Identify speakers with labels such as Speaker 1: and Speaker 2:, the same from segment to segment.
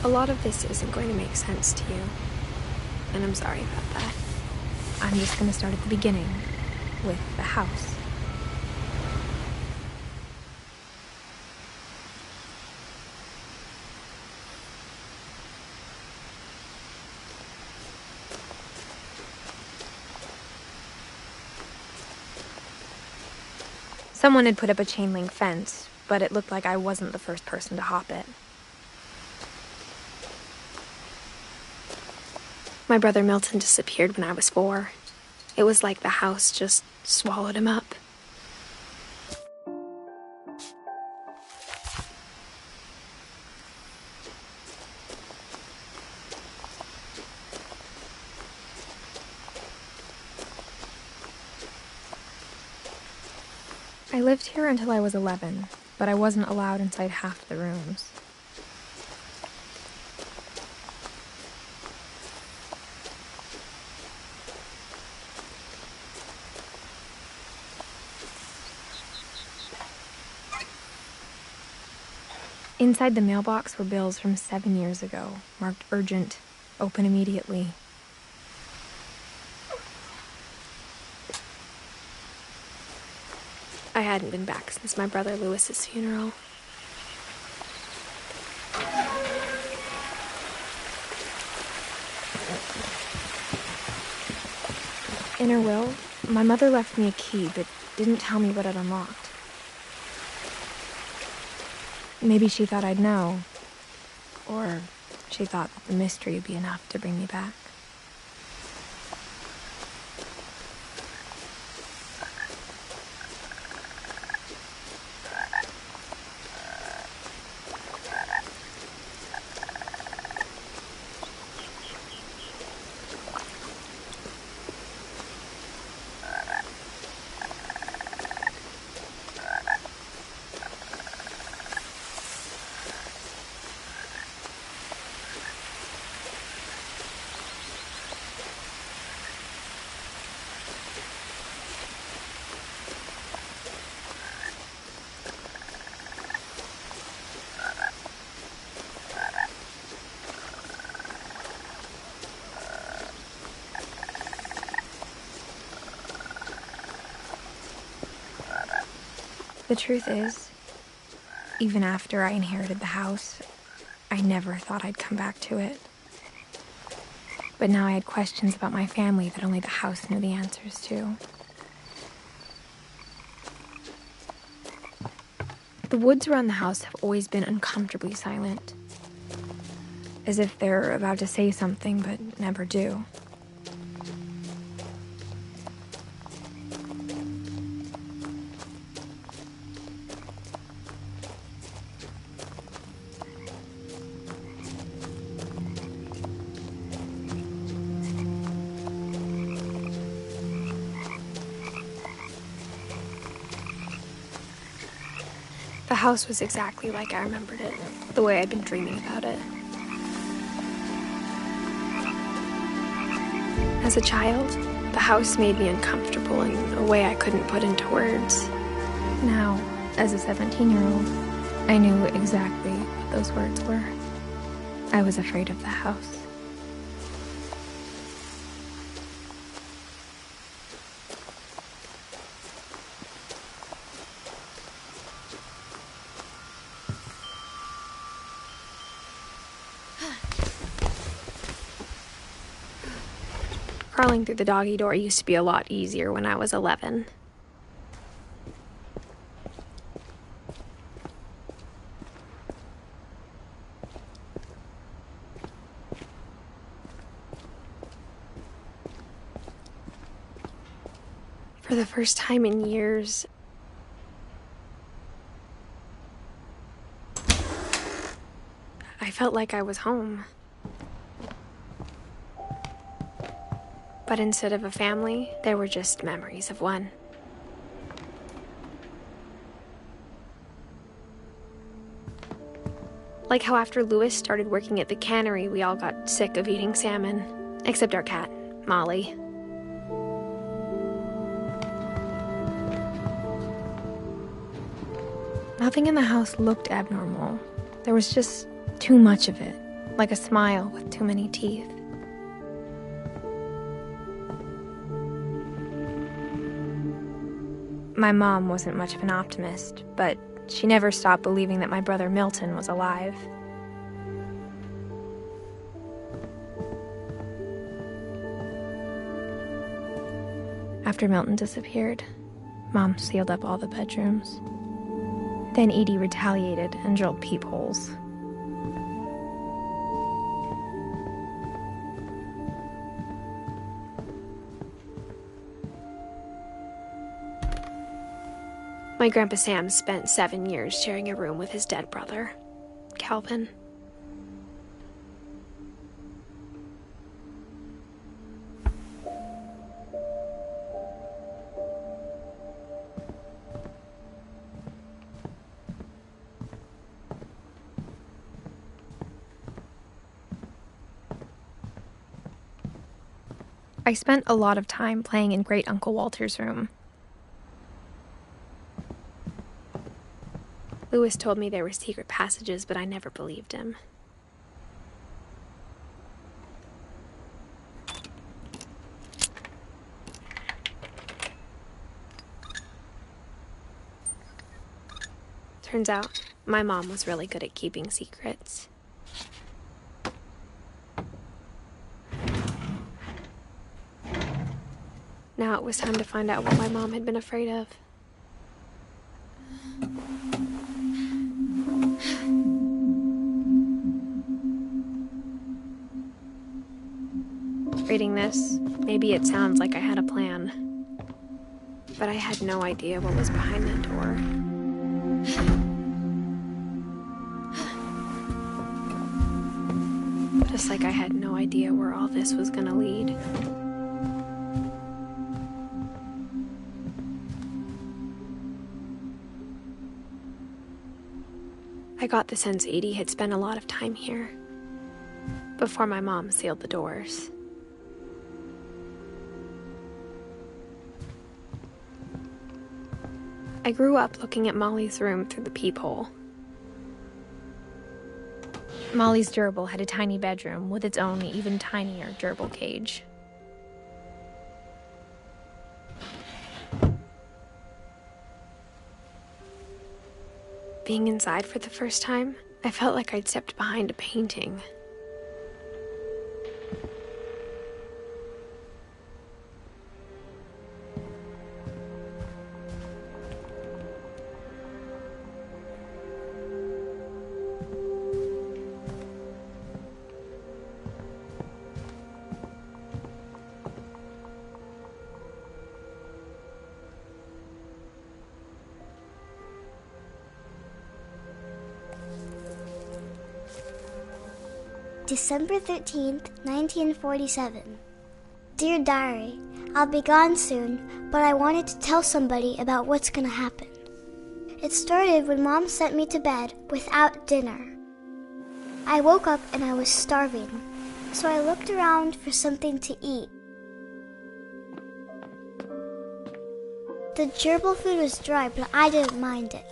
Speaker 1: A lot of this isn't going to make sense to you, and I'm sorry about that.
Speaker 2: I'm just going to start at the beginning, with the house. Someone had put up a chain link fence, but it looked like I wasn't the first person to hop it.
Speaker 1: My brother Milton disappeared when I was 4. It was like the house just swallowed him up.
Speaker 2: I lived here until I was 11, but I wasn't allowed inside half the rooms. Inside the mailbox were bills from 7 years ago, marked urgent, open immediately.
Speaker 1: I hadn't been back since my brother Lewis's funeral.
Speaker 2: In her will, my mother left me a key, but didn't tell me what it unlocked. Maybe she thought I'd know, or she thought that the mystery would be enough to bring me back. The truth is, even after I inherited the house, I never thought I'd come back to it. But now I had questions about my family that only the house knew the answers to. The woods around the house have always been uncomfortably silent, as if they're about to say something but never do.
Speaker 1: The house was exactly like I remembered it, the way I'd been dreaming about it. As a child, the house made me uncomfortable in a way I couldn't put into words.
Speaker 2: Now, as a 17-year-old, I knew exactly what those words were. I was afraid of the house.
Speaker 1: Crawling through the doggy door used to be a lot easier when I was 11. For the first time in years, I felt like I was home. But instead of a family, there were just memories of one. Like how after Lewis started working at the cannery, we all got sick of eating salmon. Except our cat, Molly.
Speaker 2: Nothing in the house looked abnormal. There was just too much of it. like a smile with too many teeth. My mom wasn't much of an optimist, but she never stopped believing that my brother Milton was alive. After Milton disappeared, Mom sealed up all the bedrooms. Then Edie retaliated and drilled peepholes.
Speaker 1: My Grandpa Sam spent 7 years sharing a room with his dead brother, Calvin.
Speaker 2: I spent a lot of time playing in Great Uncle Walter's room.
Speaker 1: Lewis told me there were secret passages, but I never believed him. Turns out, my mom was really good at keeping secrets. Now it was time to find out what my mom had been afraid of. Reading this, maybe it sounds like I had a plan, but I had no idea what was behind that door. Just like I had no idea where all this was gonna lead. I got the sense Edie had spent a lot of time here, before my mom sealed the doors. I grew up looking at Molly's room through the peephole.
Speaker 2: Molly's gerbil had a tiny bedroom with its own even tinier gerbil cage.
Speaker 1: Being inside for the first time, I felt like I'd stepped behind a painting.
Speaker 3: December 13th, 1947. Dear Diary, I'll be gone soon, but I wanted to tell somebody about what's gonna happen. It started when Mom sent me to bed without dinner. I woke up and I was starving, so I looked around for something to eat. The gerbil food was dry, but I didn't mind it.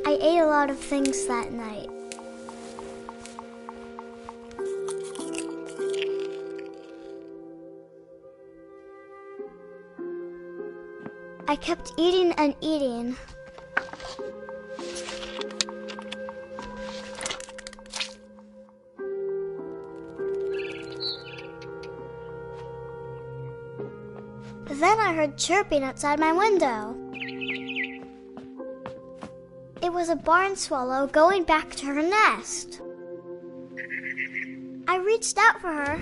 Speaker 3: I ate a lot of things that night. I kept eating and eating. Then I heard chirping outside my window. It was a barn swallow going back to her nest. I reached out for her.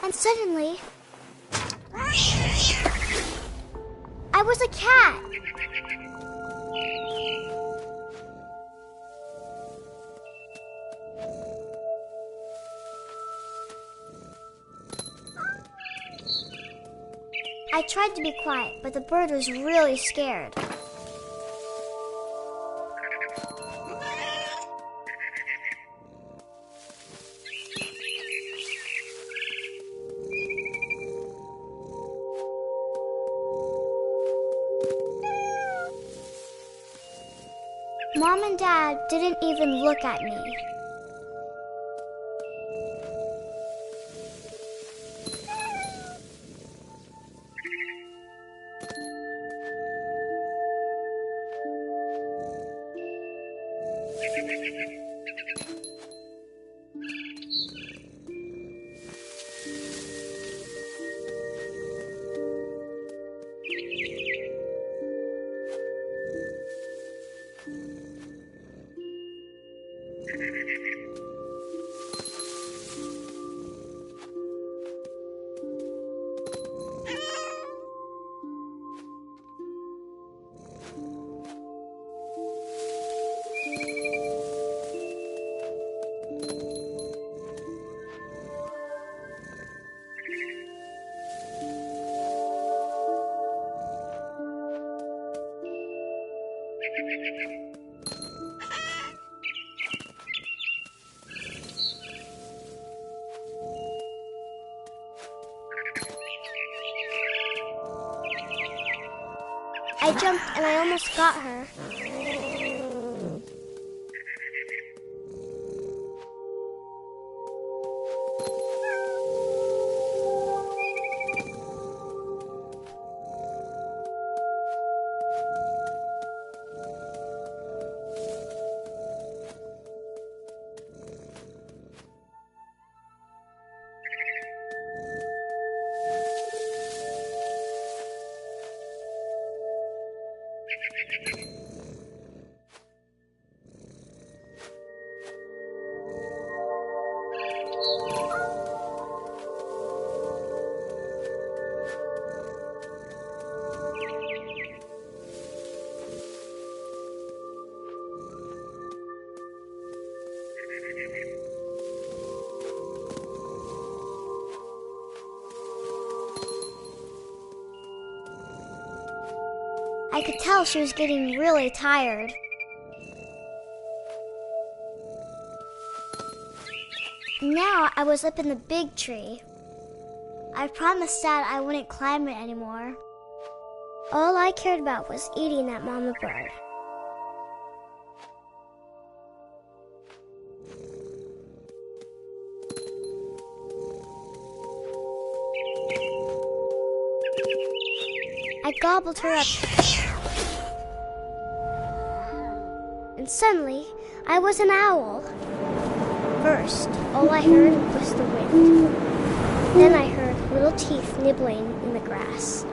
Speaker 3: And suddenly, I was a cat. I tried to be quiet, but the bird was really scared. Mom and Dad didn't even look at me. I jumped and I almost got her. I could tell she was getting really tired. Now I was up in the big tree. I promised Dad I wouldn't climb it anymore. All I cared about was eating that mama bird. I gobbled her up. And suddenly, I was an owl. First, all I heard was the wind. Then I heard little teeth nibbling in the grass.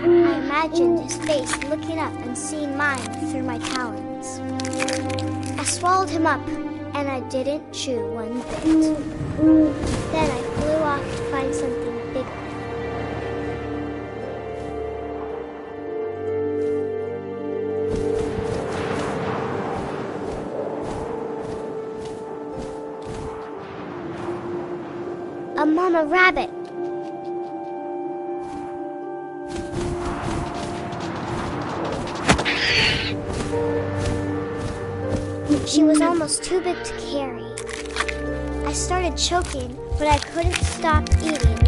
Speaker 3: I imagined his face looking up and seeing mine through my talons. I swallowed him up, and I didn't chew one bit. Then I flew off to find something bigger. A mama rabbit. She was almost too big to carry. I started choking, but I couldn't stop eating.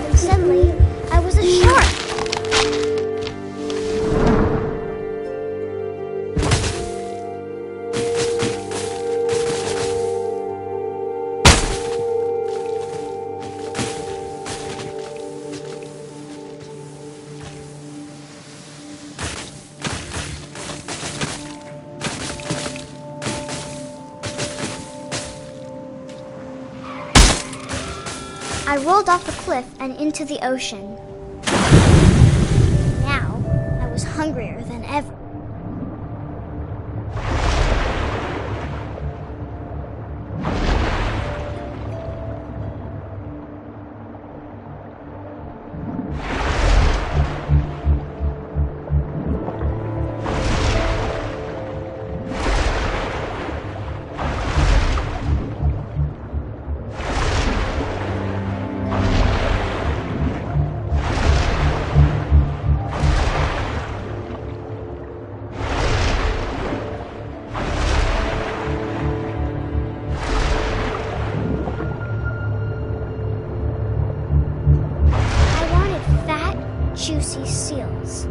Speaker 3: And suddenly, I was a shark. I rolled off the cliff and into the ocean. Now, I was hungrier than ever. Juicy seals.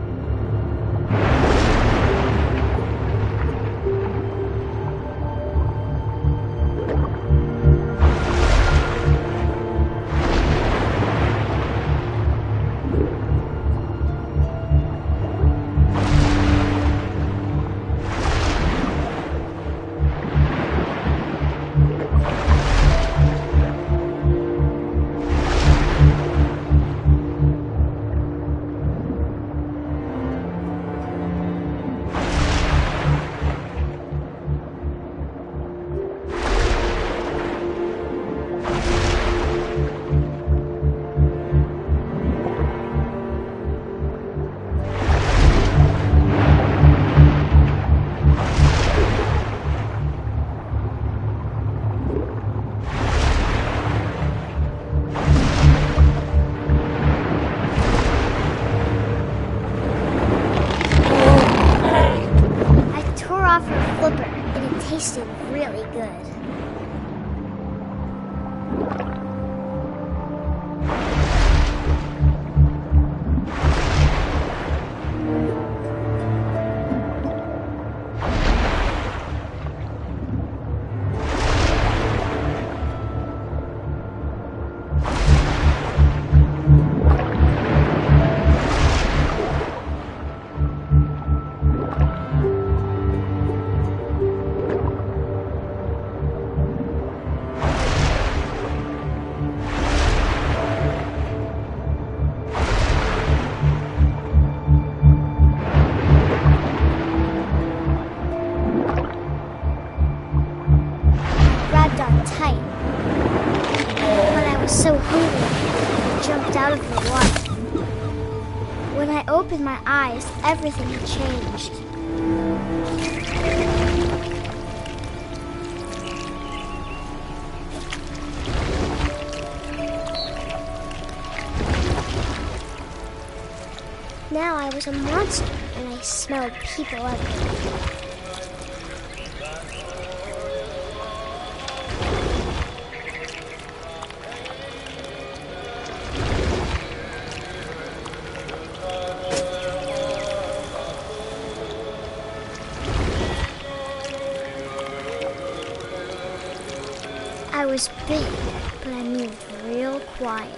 Speaker 3: Tasted really good. Tight. But I was so hungry, I jumped out of the water. When I opened my eyes, everything had changed. Now I was a monster, and I smelled people everywhere. I was big, but I moved real quiet.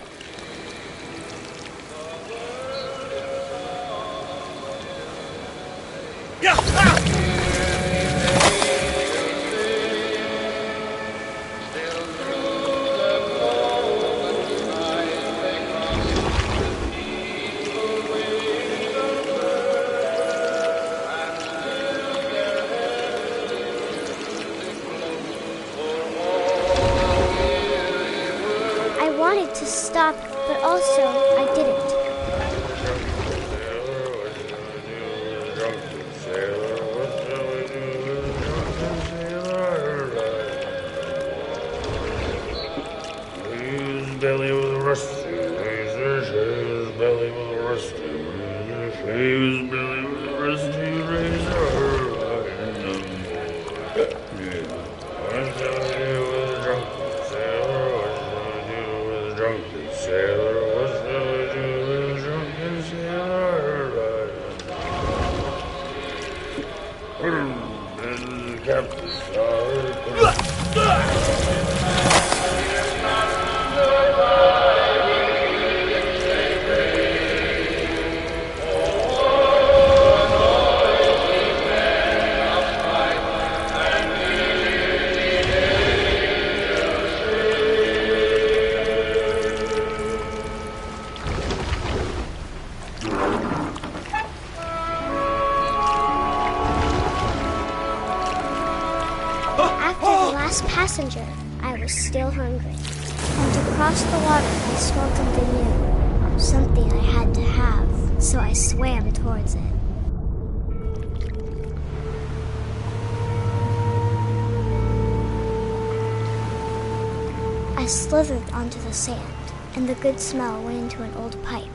Speaker 3: I wanted to stop, but also I didn't.
Speaker 4: His belly was rusty razor, his belly was rusty razor, his belly was rusty razor.
Speaker 3: last passenger, I was still hungry. And to cross the water, I smelled something new. Something I had to have, so I swam towards it. I slithered onto the sand, and the good smell went into an old pipe.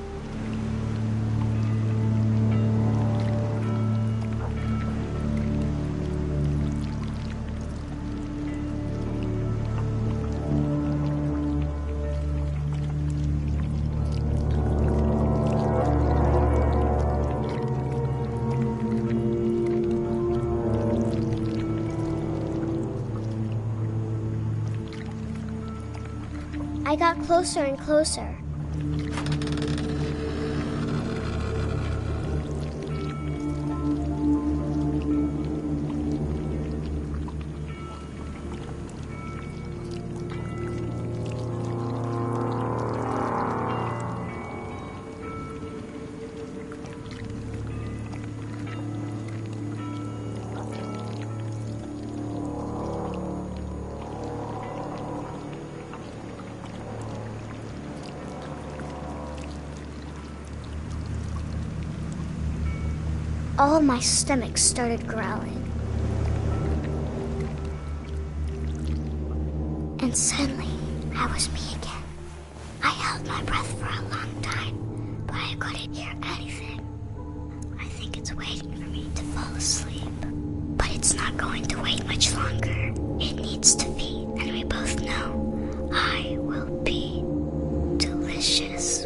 Speaker 3: I got closer and closer. All my stomach started growling. And suddenly, I was me again. I held my breath for a long time, but I couldn't hear anything. I think it's waiting for me to fall asleep. But it's not going to wait much longer. It needs to feed, and we both know I will be delicious.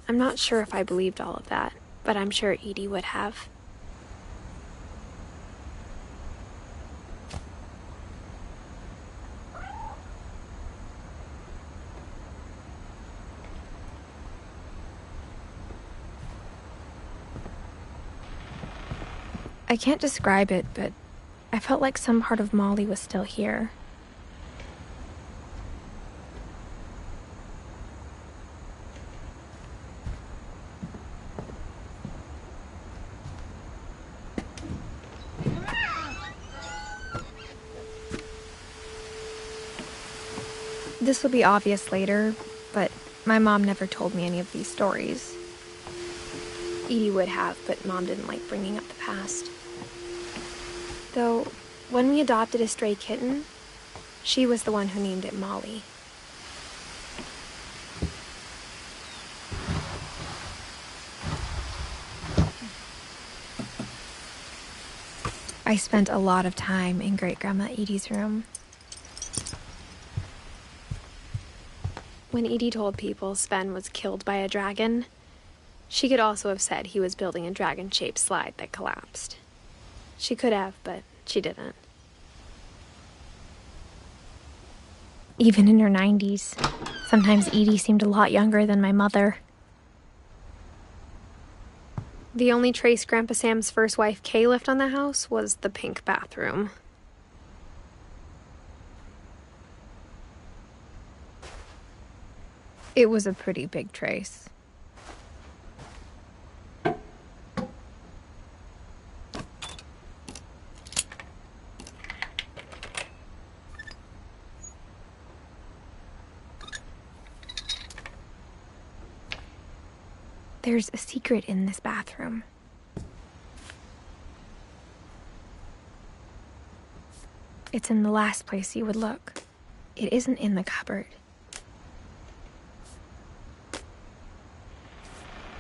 Speaker 1: I'm not sure if I believed all of that, but I'm sure Edie would have.
Speaker 2: I can't describe it, but I felt like some part of Molly was still here. This will be obvious later, but my mom never told me any of these stories.
Speaker 1: Edie would have, but Mom didn't like bringing up the past. Though, when we adopted a stray kitten, she was the one who named it Molly.
Speaker 2: I spent a lot of time in Great-Grandma Edie's room.
Speaker 1: When Edie told people Sven was killed by a dragon, she could also have said he was building a dragon-shaped slide that collapsed. She could have, but she didn't.
Speaker 2: Even in her 90s, sometimes Edie seemed a lot younger than my mother.
Speaker 1: The only trace Grandpa Sam's first wife, Kay, left on the house was the pink bathroom.
Speaker 2: It was a pretty big trace. There's a secret in this bathroom. It's in the last place you would look. It isn't in the cupboard.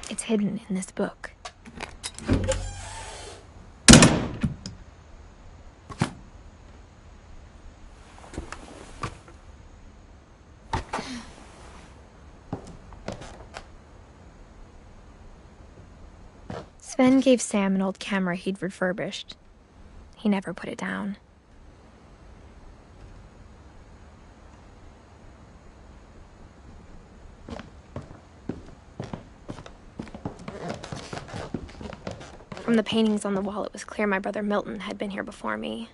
Speaker 2: It's hidden in this book. Sven gave Sam an old camera he'd refurbished. He never put it down. From the paintings on the wall, it was clear my brother Milton had been here before me.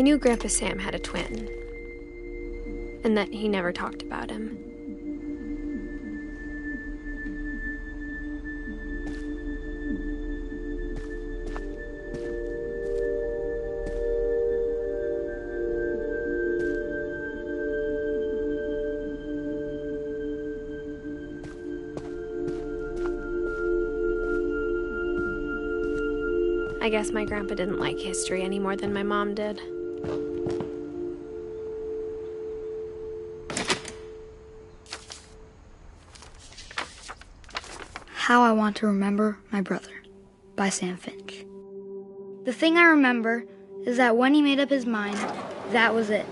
Speaker 1: I knew Grandpa Sam had a twin, and that he never talked about him. I guess my grandpa didn't like history any more than my mom did.
Speaker 5: How I Want to Remember My Brother by Sam Finch. The thing I remember is that when he made up his mind, that was it.